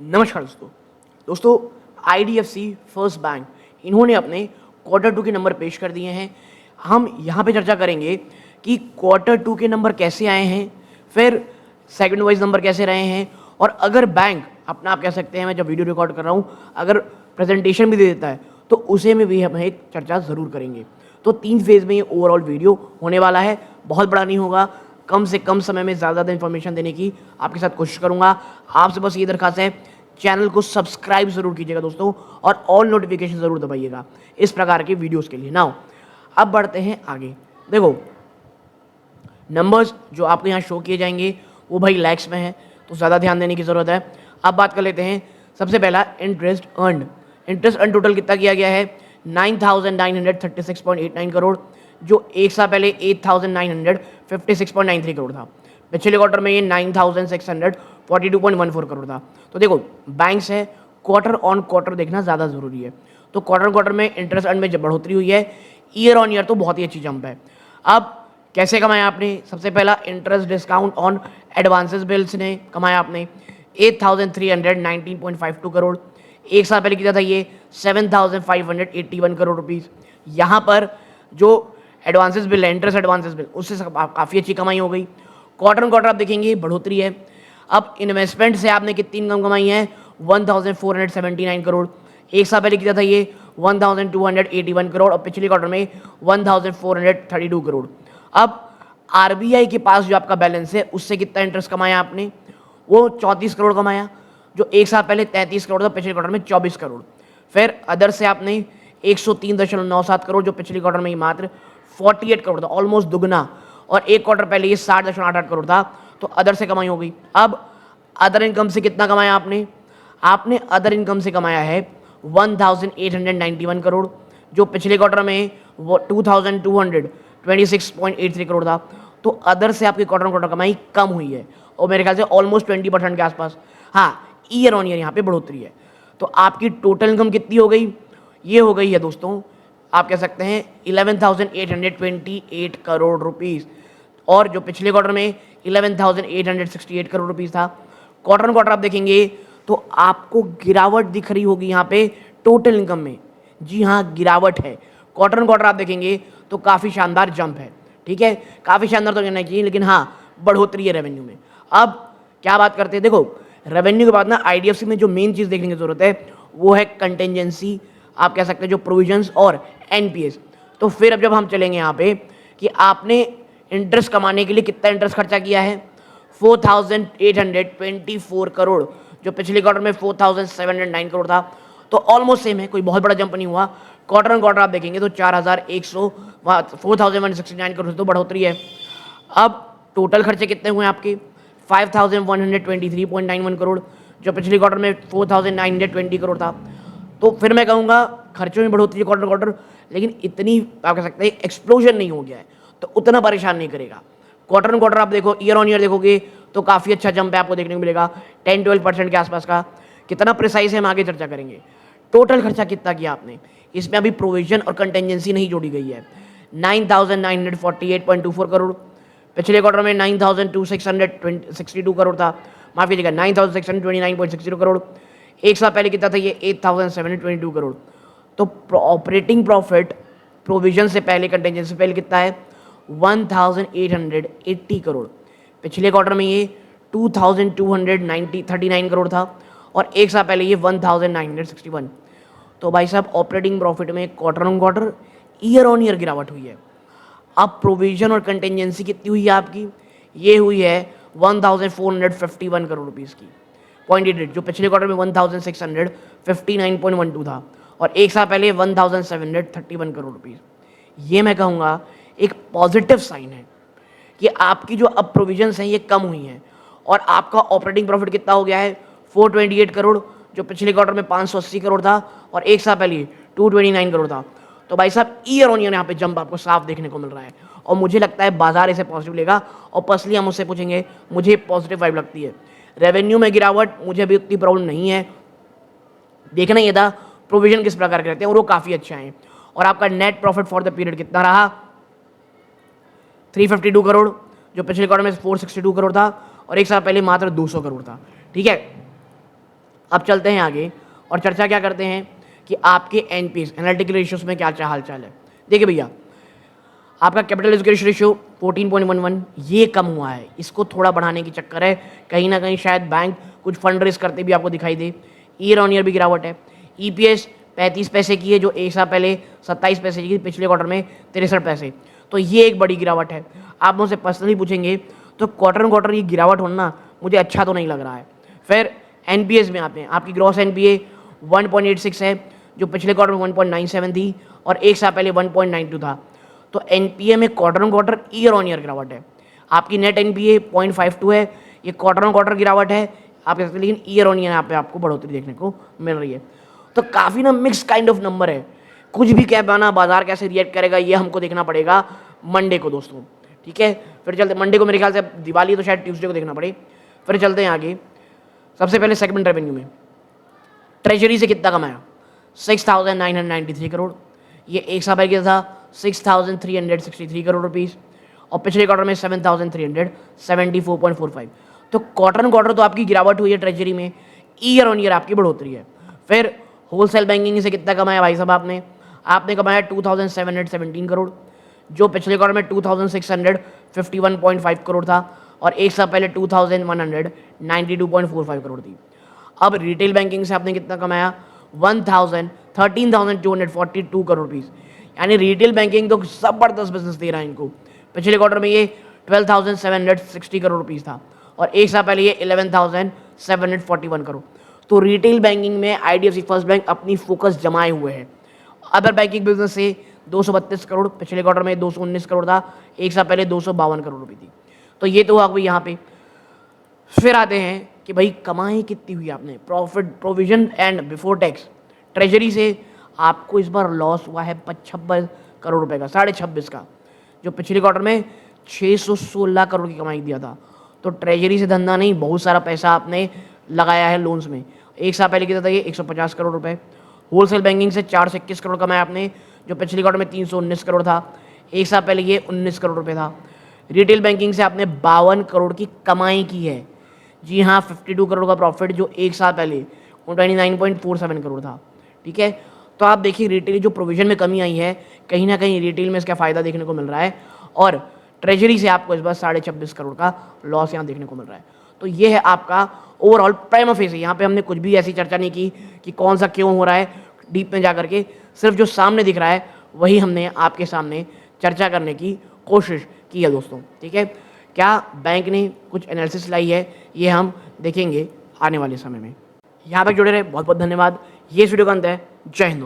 नमस्कार दोस्तों IDFC first bank इन्होंने अपने क्वार्टर टू के नंबर पेश कर दिए हैं। हम यहाँ पे चर्चा करेंगे कि क्वार्टर टू के नंबर कैसे आए हैं, फिर सेकंड वाइज नंबर कैसे रहे हैं, और अगर बैंक अपना आप कह सकते हैं, मैं जब वीडियो रिकॉर्ड कर रहा हूँ अगर प्रेजेंटेशन भी दे देता है तो उसे में भी हम एक चर्चा ज़रूर करेंगे। तो 3 फेज़ में ये ओवरऑल वीडियो होने वाला है, बहुत बड़ा नहीं होगा, कम से कम समय में ज़्यादा इन्फॉर्मेशन देने की आपके साथ कोशिश करूंगा। आपसे बस ये दरखास्त है, चैनल को सब्सक्राइब जरूर कीजिएगा दोस्तों, और ऑल नोटिफिकेशन जरूर दबाइएगा इस प्रकार के वीडियोस के लिए। नाउ अब बढ़ते हैं आगे। देखो नंबर्स जो आपको यहाँ शो किए जाएंगे वो भाई लैक्स में है, तो ज़्यादा ध्यान देने की ज़रूरत है। अब बात कर लेते हैं सबसे पहला interest earn. Interest earn total कितना किया गया है 9,936.89 करोड़, जो एक साल पहले 8,956.93 करोड़ था। पिछले क्वार्टर में ये 9,642.14 करोड़ था। तो देखो बैंक्स है, क्वार्टर ऑन क्वार्टर देखना ज़्यादा ज़रूरी है। तो क्वार्टर में इंटरेस्ट अर्न में जब बढ़ोतरी हुई है, ईयर ऑन ईयर तो बहुत ही अच्छी जंप है। अब कैसे कमाया आपने? सबसे पहला interest discount on advances bills ने कमाया आपने 8,319.52 करोड़। एक साल पहले किया था ये 7,581 करोड़ रुपीज़। यहाँ पर जो एडवांसेस बिल है, इंटरेस्ट एडवांसेस बिल, उससे काफ़ी अच्छी कमाई हो गई। क्वार्टर आप देखेंगे बढ़ोतरी है। अब इन्वेस्टमेंट से आपने कितनी इनकम कमाई है 1,479 करोड़। एक साल पहले किया था ये 1,281 करोड़, और पिछले क्वार्टर में 1,432 करोड़। अब आरबीआई के पास जो आपका बैलेंस है उससे कितना इंटरेस्ट कमाया आपने, वो 34 करोड़ कमाया, जो एक साल पहले 33 करोड़ था, पिछले क्वार्टर में 24 करोड़। फिर अदर से आपने 103.97 करोड़, जो पिछले क्वार्टर में ही मात्र 48 करोड़ था, ऑलमोस्ट दुगना, और एक क्वार्टर पहले ये 60.88 करोड़ था, तो अदर से कमाई हो गई। अब अदर इनकम से कितना कमाया आपने अदर इनकम से कमाया है 1,891 करोड़, जो पिछले क्वार्टर में वो 2,226.83 करोड़ था। तो अदर से आपकी क्वार्टर कमाई कम हुई है, और मेरे ख्याल से ऑलमोस्ट 20% के आसपास। हाँ, ईयर ऑन ईयर यहाँ पे बढ़ोतरी है। तो आपकी टोटल इनकम कितनी हो गई? ये हो गई है दोस्तों, आप कह सकते हैं 11,828 करोड़ रुपीज़, और जो पिछले क्वार्टर में 11,868 करोड़ रुपीज़ था। क्वार्टर आप देखेंगे तो आपको गिरावट दिख रही होगी यहाँ पे टोटल इनकम में। जी हाँ, गिरावट है। क्वार्टर आप देखेंगे तो काफ़ी शानदार जंप है। ठीक है, काफ़ी शानदार तो कहना चाहिए, लेकिन हाँ बढ़ोतरी है रेवेन्यू में। अब क्या बात करते हैं, देखो रेवेन्यू के बाद ना आईडीएफसी में जो मेन चीज़ देखने की जरूरत है वो है कंटेंजेंसी, आप कह सकते हैं जो प्रोविजंस और एनपीएस। तो फिर अब जब हम चलेंगे यहाँ पे कि आपने इंटरेस्ट कमाने के लिए कितना इंटरेस्ट खर्चा किया है 4,824 करोड़, जो पिछले क्वार्टर में 4,709 करोड़ था। तो ऑलमोस्ट सेम है, कोई बहुत बड़ा जंप नहीं हुआ। क्वार्टर आप देखेंगे तो 4,169 करोड़, तो बढ़ोतरी है। अब टोटल खर्चे कितने हुए आपके 5,123.91 करोड़, जो पिछले क्वार्टर में 4,920 करोड़ था। तो फिर मैं कहूँगा खर्चों में बढ़ोतरी क्वार्टर, लेकिन इतनी आप कह सकते हैं एक्सप्लोजन नहीं हो गया है, तो उतना परेशान नहीं करेगा। क्वार्टर आप देखो, ईयर ऑन ईयर देखोगे तो काफ़ी अच्छा जंप है, आपको देखने को मिलेगा 10-12% के आसपास का। कितना प्रिसाइज है हम आगे चर्चा करेंगे। टोटल खर्चा कितना किया आपने, इसमें अभी प्रोविजन और कंटेंजेंसी नहीं जोड़ी गई है। 9,948.24 करोड़, पिछले क्वार्टर में 9,662 करोड़ था, माफ कीजिएगा 9,629.60 करोड़। एक साल पहले कितना था ये 8,722 करोड़। तो ऑपरेटिंग प्रॉफिट प्रोविजन से पहले, कंटेंजेंसी से पहले कितना है 1,880 करोड़। पिछले क्वार्टर में ये 2,239 करोड़ था, और एक साल पहले ये 1,961। तो भाई साहब ऑपरेटिंग प्रॉफिट में quarter on quarter, year on year गिरावट हुई है। अब प्रोविजन और कंटेंजेंसी कितनी हुई है आपकी, ये हुई है 1,451 करोड़ रुपीज़ की 0.88, जो पिछले क्वार्टर में 1,659.12 था, और एक साल पहले 1,731 करोड़ रुपीज़। ये मैं कहूँगा एक पॉजिटिव साइन है कि आपकी जो अब प्रोविजंस हैं ये कम हुई हैं, और आपका ऑपरेटिंग प्रॉफिट कितना हो गया है 428 करोड़, जो पिछले क्वार्टर में 580 करोड़ था, और एक साल पहले 229 करोड़ था। तो भाई साहब ईयर ऑन ईयर यहाँ पे जंप आपको साफ देखने को मिल रहा है, और मुझे लगता है बाजार इसे पॉजिटिव लेगा। और पर्सनली हम उससे पूछेंगे, मुझे पॉजिटिव वाइब लगती है। रेवेन्यू में गिरावट मुझे अभी उतनी प्रॉब्लम नहीं है, देखना ये था प्रोविजन किस प्रकार के रहते हैं, और वो काफ़ी अच्छा है। और आपका net profit for the period कितना रहा 352 करोड़, जो पिछले क्वार्टर में 462 करोड़ था, और एक साल पहले मात्र 200 करोड़ था। ठीक है, अब चलते हैं आगे और चर्चा क्या करते हैं कि आपके एनपीएस एनालिटिकल रेशियोज में क्या हाल चाल है। देखिए भैया, आपका कैपिटल एजुकेशन रेशियो 14.11 ये कम हुआ है, इसको थोड़ा बढ़ाने की चक्कर है। कहीं ना कहीं शायद बैंक कुछ फंड रेज करते भी आपको दिखाई दे। ईयर ऑन ईयर भी गिरावट है। ईपीएस 35 पैसे की है जो एक साल पहले 27 पैसे की, पिछले क्वार्टर में 63 पैसे, तो ये एक बड़ी गिरावट है। आप मुझसे पर्सनली पूछेंगे तो क्वार्टर ये गिरावट होना मुझे अच्छा तो नहीं लग रहा है। फिर एनपीएस में आते हैं, आपकी ग्रॉस एनपीए 1.86 है जो पिछले क्वार्टर में 1.97 थी और एक साल पहले 1.92 था। तो एनपीए में क्वार्टर ईयर ऑन ईयर गिरावट है। आपकी नेट एनपीए 0.52 है, ये क्वार्टर गिरावट है आप कह सकते हैं, लेकिन ईयर ऑन ईयर यहाँ पे आपको बढ़ोतरी देखने को मिल रही है। तो काफ़ी ना मिक्स काइंड ऑफ नंबर है, कुछ भी क्या पाना, बाजार कैसे रिएक्ट करेगा ये हमको देखना पड़ेगा मंडे को दोस्तों, ठीक है। फिर चलते मंडे को, मेरे ख्याल से दिवाली तो शायद ट्यूसडे को देखना पड़े। फिर चलते हैं आगे। सबसे पहले सेगमेंट रेवेन्यू में ट्रेजरी से कितना कमाया, 6,993 करोड़, ये एक साल पहले था 6,363 करोड़ रुपीज़ और पिछले क्वार्टर में 7,374.45। तो क्वार्टर तो आपकी गिरावट हुई है ट्रेजरी में, ईयर ऑन ईयर आपकी बढ़ोतरी है। फिर होलसेल बैंकिंग से कितना कमाया भाई साहब आपने कमाया 2,717 करोड़ जो पिछले क्वार्टर में 2,651.5 करोड़ था और एक साल पहले 2,192.45 करोड़ थी। अब रिटेल बैंकिंग से आपने कितना कमाया 13,242 करोड़ रुपीज़, यानी रिटेल बैंकिंग तो ज़बरदस्त बिजनेस दे रहा है इनको। पिछले क्वार्टर में ये 12,760 करोड़ रुपीज़ था और एक साल पहले ये 11,741 करोड़। तो रिटेल बैंकिंग में आईडीएफसी फर्स्ट बैंक अपनी फोकस जमाए हुए है। अदर बैंकिंग बिजनेस से 232 करोड़, पिछले क्वार्टर में 219 करोड़ था, एक साल पहले 252 करोड़ रुपये थी। तो ये तो हुआ यहाँ पे। फिर आते हैं कि भाई कमाई कितनी हुई आपने, profit provision and before tax. Treasury से आपको इस बार लॉस हुआ है 56 करोड़ रुपए का, 26.5 का, जो पिछले क्वार्टर में 616 करोड़ की कमाई दिया था। तो ट्रेजरी से धंधा नहीं, बहुत सारा पैसा आपने लगाया है लोन्स में। एक साल पहले कितना था ये 150 करोड़ रुपए। होलसेल बैंकिंग से 421 करोड़ कमाया आपने जो पिछले क्वार्टर में 319 करोड़ था, एक साल पहले ये 19 करोड़ रुपए था। रिटेल बैंकिंग से आपने 52 करोड़ की कमाई की है। जी हाँ, 52 करोड़ का प्रॉफिट जो एक साल पहले 29.47 करोड़ था, ठीक है। तो आप देखिए रिटेल जो प्रोविजन में कमी आई है, कहीं ना कहीं रिटेल में इसका फ़ायदा देखने को मिल रहा है और ट्रेजरी से आपको इस बार 26.5 करोड़ का लॉस यहाँ देखने को मिल रहा है। तो ये है आपका ओवरऑल प्राइमा फेस। यहाँ पे हमने कुछ भी ऐसी चर्चा नहीं की कि कौन सा क्यों हो रहा है डीप में जा करके, सिर्फ जो सामने दिख रहा है वही हमने आपके सामने चर्चा करने की कोशिश की है दोस्तों, ठीक है। क्या बैंक ने कुछ एनालिसिस लाई है ये हम देखेंगे आने वाले समय में। यहाँ तक जुड़े रहे, बहुत बहुत धन्यवाद। ये वीडियो का अंत है। जय हिंद।